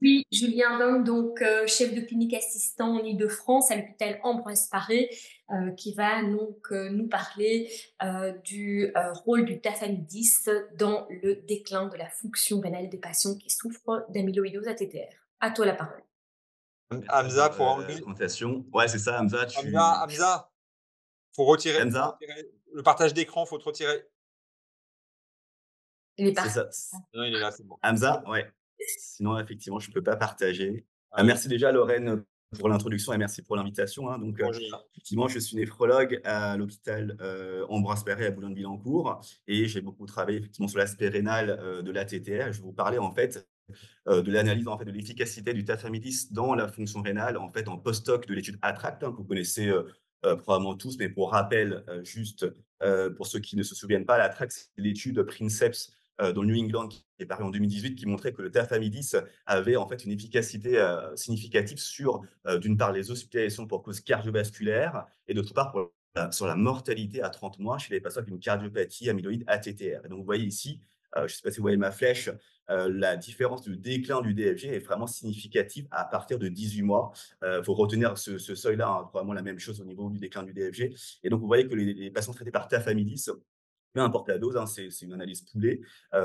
Oui, Julien Dom, donc chef de clinique assistant en Île-de-France à l'hôpital Ambroise Paré, qui va donc nous parler du rôle du tafamidis dans le déclin de la fonction rénale des patients qui souffrent d'amyloïdose ATTR. À toi la parole. Hamza, pour enlever. Présentation. Ouais, c'est ça, Hamza, Hamza, faut retirer, faut Hamza, retirer. Le partage d'écran, faut te retirer. Il est c'est parti. ça. Non, il est là, c'est bon. Hamza, ouais. Sinon, effectivement, je ne peux pas partager. Allez, Merci déjà, Lorraine, pour l'introduction et merci pour l'invitation, hein. Donc, bonjour. effectivement, je suis néphrologue à l'hôpital Ambroise Paré à Boulogne-Billancourt et j'ai beaucoup travaillé effectivement sur l'aspect rénal de l'ATTR. Je vais vous parler en fait de l'analyse en fait de l'efficacité du tafamidis dans la fonction rénale en fait en post-hoc de l'étude ATTRACT, hein, que vous connaissez probablement tous, mais pour rappel, juste pour ceux qui ne se souviennent pas, l'ATTRACT, c'est l'étude Princeps dans le New England qui est parue en 2018 qui montrait que le tafamidis avait en fait une efficacité significative sur d'une part les hospitalisations pour cause cardiovasculaire et d'autre part sur la mortalité à 30 mois chez les patients avec une cardiopathie amyloïde ATTR. Et donc vous voyez ici, je ne sais pas si vous voyez ma flèche, la différence de déclin du DFG est vraiment significative à partir de 18 mois. Il faut retenir ce seuil-là, hein, probablement la même chose au niveau du déclin du DFG. Et donc, vous voyez que les patients traités par tafamidis, peu importe la dose, hein, c'est une analyse poolée,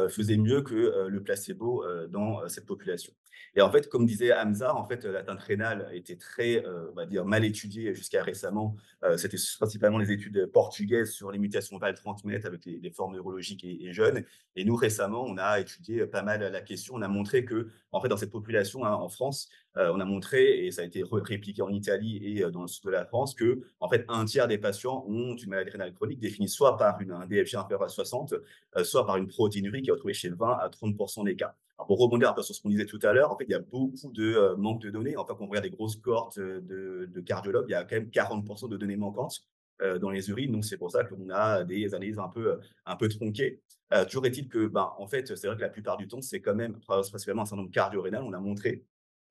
faisait mieux que le placebo dans cette population. Et en fait, comme disait Hamza, en fait, l'atteinte rénale était très, on va dire, mal étudiée jusqu'à récemment. C'était principalement les études portugaises sur les mutations VAL30 avec les formes neurologiques et jeunes. Et nous, récemment, on a étudié pas mal la question. On a montré que, en fait, dans cette population, hein, en France, on a montré, et ça a été répliqué en Italie et dans le sud de la France, que en fait, un tiers des patients ont une maladie rénale chronique définie soit par un DFG inférieur à 60, soit par une protéinurie qui est retrouvée chez 20 à 30% des cas. Alors, pour rebondir un peu sur ce qu'on disait tout à l'heure, en fait, il y a beaucoup de manque de données. Enfin, quand on regarde des grosses cohortes de cardiologues, il y a quand même 40% de données manquantes dans les urines. Donc, c'est pour ça qu'on a des analyses un peu tronquées. Toujours est-il que, ben, en fait, c'est vrai que la plupart du temps, c'est quand même principalement un syndrome cardio-rénal. On a montré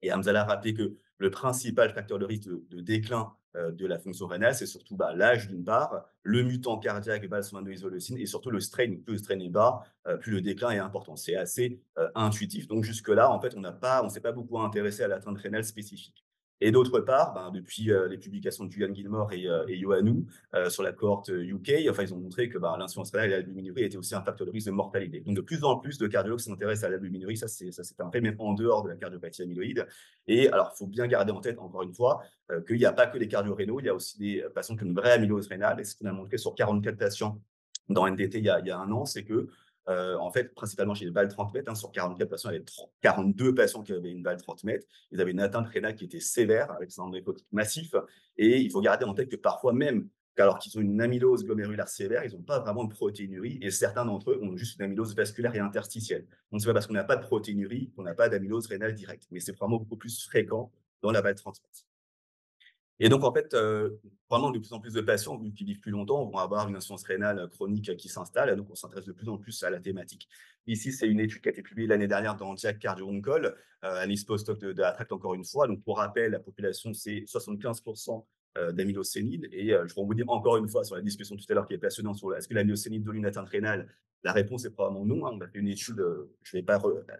et Hamza l'a rappelé que le principal facteur de risque de déclin de la fonction rénale, c'est surtout l'âge d'une part, le mutant cardiaque val-122-isoleucine et surtout le strain. Plus le strain est bas, plus le déclin est important. C'est assez intuitif. Donc jusque-là, en fait, on s'est pas beaucoup intéressé à l'atteinte rénale spécifique. Et d'autre part, depuis les publications de Julian Gilmore et Ioannou sur la cohorte UK, enfin, ils ont montré que l'insuffisance rénale et l'albuminurie étaient aussi un facteur de risque de mortalité. Donc de plus en plus de cardiologues s'intéressent à l'albuminurie, ça c'est un fait, même en dehors de la cardiopathie amyloïde. Et alors, il faut bien garder en tête, encore une fois, qu'il n'y a pas que les cardio-rénaux, il y a aussi des patients qui ont une vraie amylose rénale. Et ce qu'on a montré sur 44 patients dans NDT il y a un an, c'est que, en fait, principalement chez les VAL 30 mètres, hein, sur 44 patients, il y avait 42 patients qui avaient une VAL 30 mètres. Ils avaient une atteinte rénale qui était sévère, avec un syndrome néphrotique massif. Et il faut garder en tête que parfois même, alors qu'ils ont une amylose glomérulaire sévère, ils n'ont pas vraiment de protéinurie. Et certains d'entre eux ont juste une amylose vasculaire et interstitielle. Donc, ce n'est pas parce qu'on n'a pas de protéinurie qu'on n'a pas d'amylose rénale directe. Mais c'est vraiment beaucoup plus fréquent dans la VAL 30 mètres. Et donc, en fait, vraiment de plus en plus de patients, vu qu'ils vivent plus longtemps, vont avoir une insuffisance rénale chronique qui s'installe. Donc, on s'intéresse de plus en plus à la thématique. Ici, c'est une étude qui a été publiée l'année dernière dans JACC Cardio-Oncol, analyse post-hoc de ATTRACT encore une fois. Donc, pour rappel, la population, c'est 75% d'amylose sénile. Et je vais vous dire encore une fois sur la discussion tout à l'heure qui est passionnante sur est-ce que l'amylose sénile donne une atteinte rénale. La réponse est probablement non, hein. On a fait une étude, je ne vais pas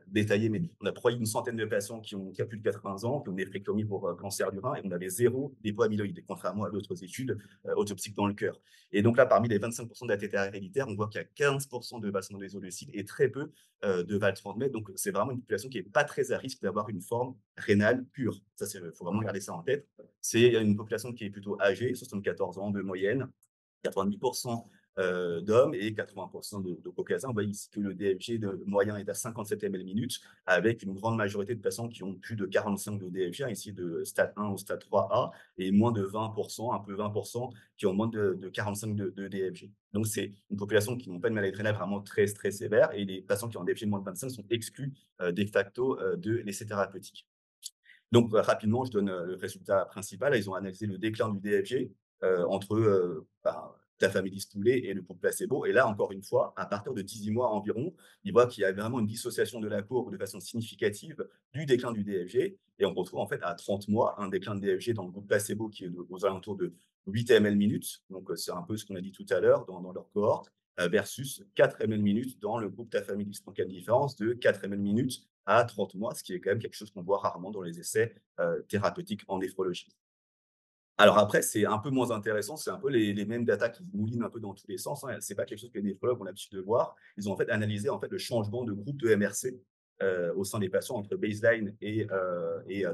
détailler, mais on a pris une centaine de patients qui ont plus de 80 ans, qui ont des néphrectomie pour cancer du rein, et on avait zéro dépôt amyloïde, contrairement à d'autres études autopsiques dans le cœur. Et donc là, parmi les 25% d'ATTR héréditaire, on voit qu'il y a 15% de bassin des oléocytes et très peu de VAL30 mètres. Donc c'est vraiment une population qui n'est pas très à risque d'avoir une forme rénale pure. Ça, il faut vraiment garder ça en tête. C'est une population qui est plutôt âgée, 74 ans de moyenne, 90% d'hommes et 80% de Caucasiens. On voit ici que le DFG moyen est à 57 ml minute, avec une grande majorité de patients qui ont plus de 45 de DFG, ici de stade 1 au stade 3A, et moins de 20%, un peu 20%, qui ont moins de 45 de DFG. Donc, c'est une population qui n'ont pas une maladie rénale vraiment très, très sévère, et les patients qui ont un DFG de moins de 25 sont exclus de facto de l'essai thérapeutique. Donc, rapidement, je donne le résultat principal. Ils ont analysé le déclin du DFG entre tafamidis poulet et le groupe placebo. Et là, encore une fois, à partir de 18 mois environ, ils voient qu'il y a vraiment une dissociation de la courbe de façon significative du déclin du DFG. Et on retrouve en fait à 30 mois un déclin de DFG dans le groupe placebo qui est aux alentours de 8 ml minutes. Donc, c'est un peu ce qu'on a dit tout à l'heure dans leur cohorte. versus 4 ml minutes dans le groupe Tafamidis. Donc il y a une différence de 4 ml minutes à 30 mois, ce qui est quand même quelque chose qu'on voit rarement dans les essais thérapeutiques en néphrologie. Alors après, c'est un peu moins intéressant, c'est un peu les mêmes datas qui moulinent un peu dans tous les sens, hein. C'est pas quelque chose que les néphrologues ont l'habitude de voir. Ils ont en fait analysé en fait le changement de groupe de MRC, au sein des patients entre baseline et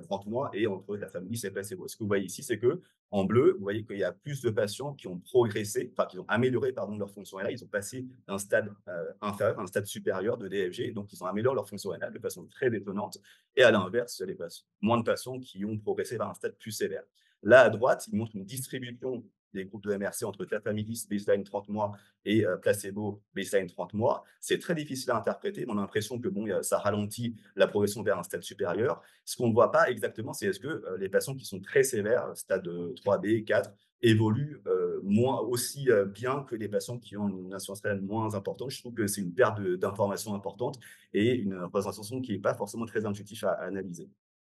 30 mois et entre la famille et placebo. Ce que vous voyez ici, c'est que en bleu, vous voyez qu'il y a plus de patients qui ont progressé, enfin qui ont amélioré pardon leur fonction rénale. Ils ont passé un stade, inférieur, un stade supérieur de DFG, donc ils ont amélioré leur fonction rénale de façon très étonnante. Et à l'inverse, les patients moins de patients qui ont progressé vers un stade plus sévère. Là, à droite, il montre une distribution des groupes de MRC entre tafamidis, baseline 30 mois et placebo, baseline 30 mois. C'est très difficile à interpréter, mais on a l'impression que bon, ça ralentit la progression vers un stade supérieur. Ce qu'on ne voit pas exactement, c'est est-ce que les patients qui sont très sévères, stade 3B, 4, évoluent moins aussi bien que les patients qui ont une insuffisance rénale moins importante. Je trouve que c'est une perte d'informations importante et une représentation qui n'est pas forcément très intuitive à analyser.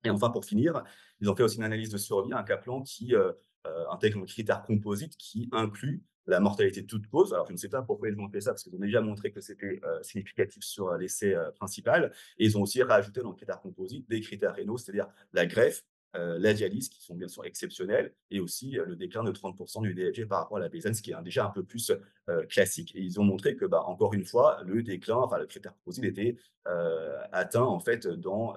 Et enfin, pour finir, ils ont fait aussi une analyse de survie, un Kaplan qui intègre un critère composite qui inclut la mortalité de toute cause. Alors, je ne sais pas pourquoi ils ont fait ça, parce qu'ils ont déjà montré que c'était significatif sur l'essai principal. Et ils ont aussi rajouté dans le critère composite des critères rénaux, c'est-à-dire la greffe, la dialyse, qui sont bien sûr exceptionnels, et aussi le déclin de 30% du DFG par rapport à la baseline, ce qui est déjà un peu plus classique. Et ils ont montré que, bah, encore une fois, le déclin, enfin le critère composite était atteint en fait dans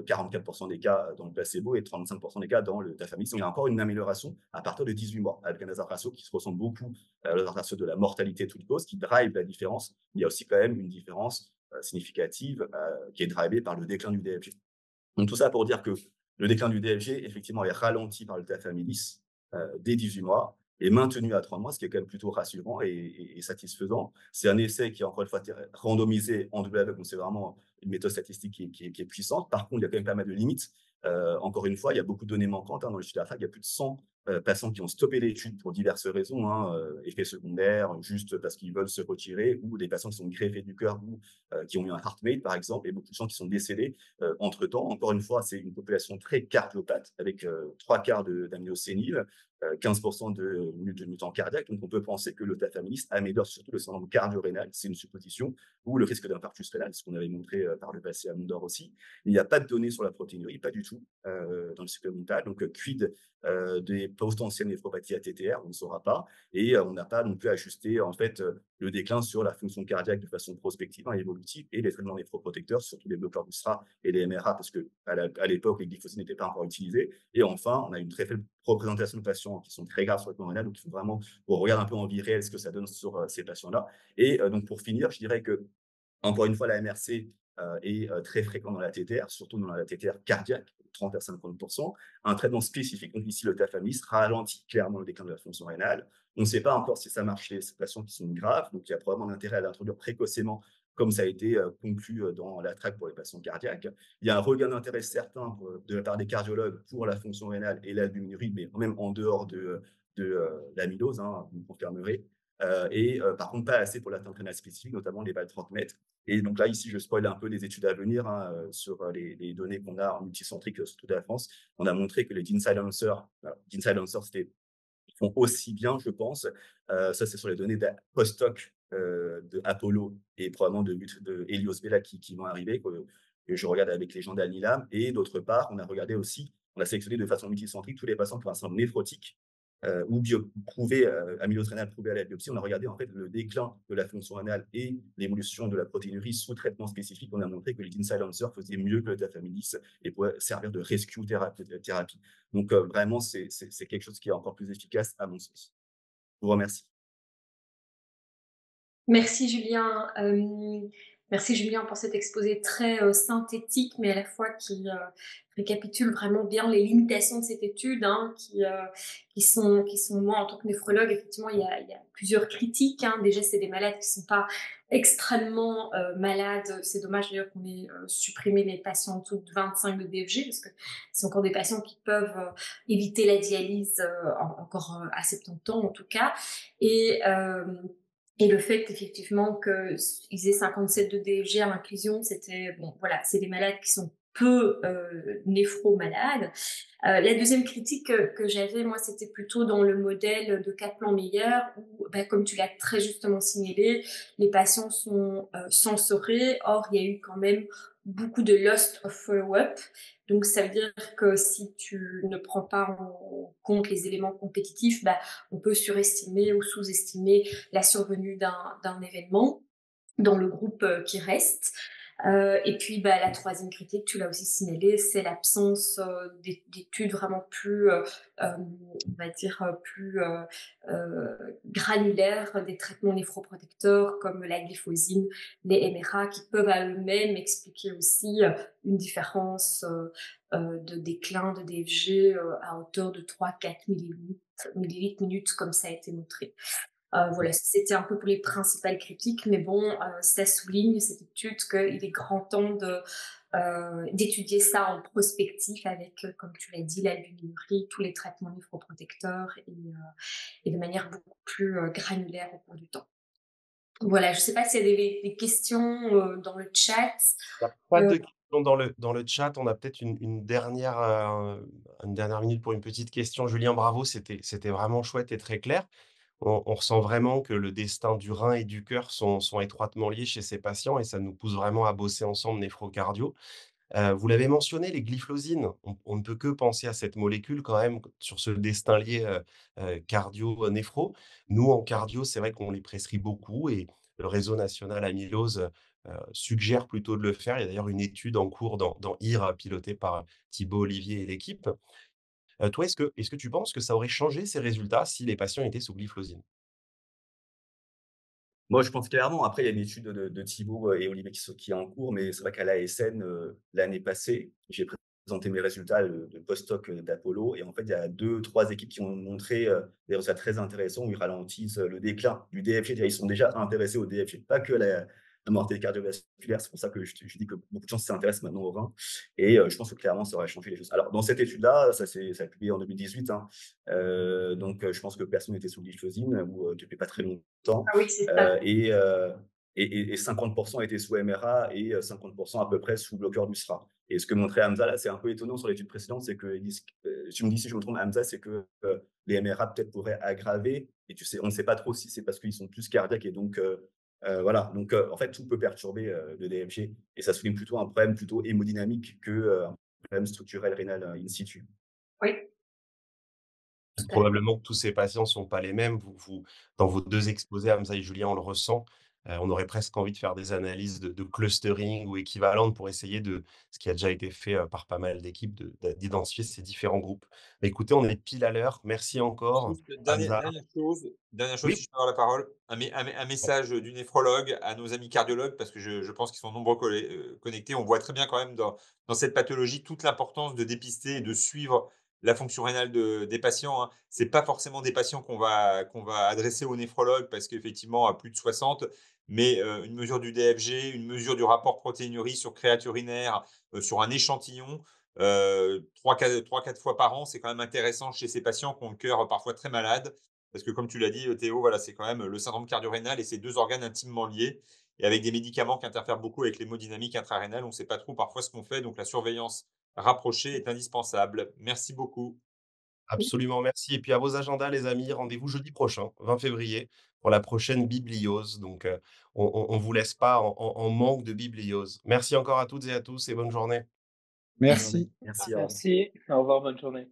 44% des cas dans le placebo et 35% des cas dans le tafamidis. Donc il y a encore une amélioration à partir de 18 mois, avec un hazard ratio qui se ressemble beaucoup à l'hazard ratio de la mortalité toute cause, qui drive la différence. Il y a aussi quand même une différence significative qui est drivée par le déclin du DFG. Donc tout ça pour dire que le déclin du DFG, effectivement, est ralenti par le tafamidis dès 18 mois et maintenu à 3 mois, ce qui est quand même plutôt rassurant et satisfaisant. C'est un essai qui est encore une fois randomisé en double aveugle, donc c'est vraiment une méthode statistique qui est puissante. Par contre, il y a quand même pas mal de limites. Encore une fois, il y a beaucoup de données manquantes, hein, dans le chiffre d'affaires. Il y a plus de 100 patients qui ont stoppé l'étude pour diverses raisons, hein, effets secondaires, juste parce qu'ils veulent se retirer, ou des patients qui sont greffés du cœur ou qui ont eu un heartmate, par exemple, et beaucoup de gens qui sont décédés entre-temps. Encore une fois, c'est une population très cardiopathe, avec 3 quarts d'amylose sénile, 15% de mutants cardiaques. Donc, on peut penser que le tafamidis améliore surtout le syndrome cardio-rénal. C'est une supposition, ou le risque d'infarctus rénal, ce qu'on avait montré par le passé à Mondor aussi. Il n'y a pas de données sur la protéinurie, pas du tout, dans le supplémental. Donc, quid des potentielles néphropathies ATTR, on ne saura pas. Et on n'a pas non plus ajusté en fait le déclin sur la fonction cardiaque de façon prospective, hein, évolutive, et les traitements néphroprotecteurs, surtout les bloqueurs du SRA et les MRA, parce qu'à l'époque, les glyphosides n'étaient pas encore utilisés. Et enfin, on a une très faible représentation de patients qui sont très graves sur le plan rénal, donc il faut vraiment qu'on regarde un peu en vie réelle ce que ça donne sur ces patients-là. Et donc pour finir, je dirais que encore une fois, la MRC est très fréquente dans la TTR, surtout dans la TTR cardiaque, 30 à 50%. Un traitement spécifique, donc ici le tafamidis, ralentit clairement le déclin de la fonction rénale. On ne sait pas encore si ça marche chez ces patients qui sont graves, donc il y a probablement l'intérêt à l'introduire précocement, comme ça a été conclu dans la traque pour les patients cardiaques. Il y a un regain d'intérêt certain de la part des cardiologues pour la fonction rénale et l'albuminurie, mais même en dehors de l'amylose, hein, vous me confirmerez. Par contre, pas assez pour l'atteinte rénale spécifique, notamment les valves 30 mètres. Et donc là, ici, je spoil un peu les études à venir, hein, sur les données qu'on a en multicentrique sur toute la France. On a montré que les Gene Silencers, font aussi bien, je pense. Ça, c'est sur les données post-hoc de Apollo et probablement de Helios Bella qui vont arriver, que je regarde avec les gens d'Anilam. Et d'autre part, on a regardé aussi, on a sélectionné de façon multicentrique tous les patients qui ont un syndrome néphrotique ou prouvé, amylose rénale prouvée à la biopsie. On a regardé en fait le déclin de la fonction rénale et l'évolution de la protéinurie sous traitement spécifique. On a montré que les Gene Silencers faisaient mieux que le tafamidis et pouvaient servir de rescue thérapie. Donc vraiment, c'est quelque chose qui est encore plus efficace à mon sens. Je vous remercie. Merci Julien, merci Julien pour cet exposé très synthétique, mais à la fois qui récapitule vraiment bien les limitations de cette étude, hein, qui sont moi en tant que néphrologue, effectivement, il y a plusieurs critiques, hein. Déjà, c'est des malades qui ne sont pas extrêmement malades. C'est dommage d'ailleurs qu'on ait supprimé les patients en dessous de 25 de DFG, parce que c'est encore des patients qui peuvent éviter la dialyse encore à 70 ans en tout cas. Et le fait effectivement qu'ils aient 57 de DFG à l'inclusion, c'était bon, voilà, c'est des malades qui sont peu néphro-malades. La deuxième critique que j'avais, moi, c'était plutôt dans le modèle de Kaplan-Meier où, bah, comme tu l'as très justement signalé, les patients sont censurés. Or, il y a eu quand même beaucoup de lost of follow-up. Donc, ça veut dire que si tu ne prends pas en compte les éléments compétitifs, bah, on peut surestimer ou sous-estimer la survenue d'un événement dans le groupe qui reste. Et puis, bah, la troisième critique, tu l'as aussi signalé, c'est l'absence d'études vraiment plus, on va dire, plus granulaires des traitements néphroprotecteurs comme la glyphosine, les MRA, qui peuvent à eux-mêmes expliquer aussi une différence de déclin de DFG à hauteur de 3-4 millilitres minutes, comme ça a été montré. Voilà, c'était un peu pour les principales critiques, mais bon, ça souligne cette étude qu'il est grand temps d'étudier ça en prospectif avec, comme tu l'as dit, l'albuminurie, tous les traitements néphroprotecteurs et de manière beaucoup plus granulaire au cours du temps. Voilà, je ne sais pas s'il y a des questions dans le chat. Il y a pas Euh, de questions dans le chat. On a peut-être une dernière minute pour une petite question. Julien, bravo, c'était vraiment chouette et très clair. On ressent vraiment que le destin du rein et du cœur sont étroitement liés chez ces patients et ça nous pousse vraiment à bosser ensemble néphro-cardio. Vous l'avez mentionné, les glyphosines, on ne peut que penser à cette molécule quand même sur ce destin lié, cardio-néphro. Nous, en cardio, c'est vrai qu'on les prescrit beaucoup et le réseau national amylose, suggère plutôt de le faire. Il y a d'ailleurs une étude en cours dans IR pilotée par Thibault Olivier et l'équipe. Toi, est-ce que tu penses que ça aurait changé ces résultats si les patients étaient sous glyphosine? Moi, je pense clairement. Après, il y a une étude de Thibault et Olivier qui est en cours, mais c'est vrai qu'à l'ASN, l'année passée, j'ai présenté mes résultats de post-hoc d'Apollo. Et en fait, il y a deux, trois équipes qui ont montré des résultats très intéressants où ils ralentissent le déclin du DFG. Ils sont déjà intéressés au DFG, pas que la mortalité cardiovasculaire. C'est pour ça que je dis que beaucoup de gens s'intéressent maintenant au rein. Et je pense que clairement, ça aurait changé les choses. Alors, dans cette étude-là, ça a été publié en 2018. Hein, donc, je pense que personne n'était sous glyphosine ou depuis pas très longtemps. ah oui, c'est ça. Et 50% étaient sous MRA et 50% à peu près sous bloqueur du SRA. Et ce que montrait Hamza, là, c'est un peu étonnant sur l'étude précédente, c'est que, tu me dis si je me trompe, Hamza, c'est que les MRA peut-être pourraient aggraver, et on ne sait pas trop si c'est parce qu'ils sont plus cardiaques, et donc, voilà. Donc, en fait, tout peut perturber le DFG, et ça souligne plutôt un problème plutôt hémodynamique que un problème structurel rénal in situ. Oui, tout à fait. Probablement que tous ces patients sont pas les mêmes. Dans vos 2 exposés, Hamza et Julien, on le ressent. On aurait presque envie de faire des analyses de clustering ou équivalentes pour essayer de ce qui a déjà été fait, par pas mal d'équipes d'identifier ces différents groupes. Mais écoutez, on est pile à l'heure. Merci encore, Juste Hamza. dernière chose, Oui? si je peux avoir la parole, un message du néphrologue à nos amis cardiologues, parce que je pense qu'ils sont nombreux connectés. On voit très bien quand même dans cette pathologie toute l'importance de dépister et de suivre la fonction rénale des patients, hein. C'est pas forcément des patients qu'on va adresser au néphrologue parce qu'effectivement, à plus de 60, mais une mesure du DFG, une mesure du rapport protéinurie sur créate urinaire, sur un échantillon, 3-4 fois par an, c'est quand même intéressant chez ces patients qui ont le cœur parfois très malade. Parce que comme tu l'as dit, Théo, voilà, c'est quand même le syndrome cardio-rénal et c'est 2 organes intimement liés et avec des médicaments qui interfèrent beaucoup avec l'hémodynamique intrarénale, on ne sait pas trop parfois ce qu'on fait, donc la surveillance rapprochée est indispensable. Merci beaucoup. Absolument, merci et puis à vos agendas les amis, rendez-vous jeudi prochain, 20 février, pour la prochaine bibliose. Donc, on vous laisse pas en manque de bibliose. Merci encore à toutes et à tous et bonne journée. Bonne journée. Merci. Merci, au revoir. Merci. Au revoir, bonne journée.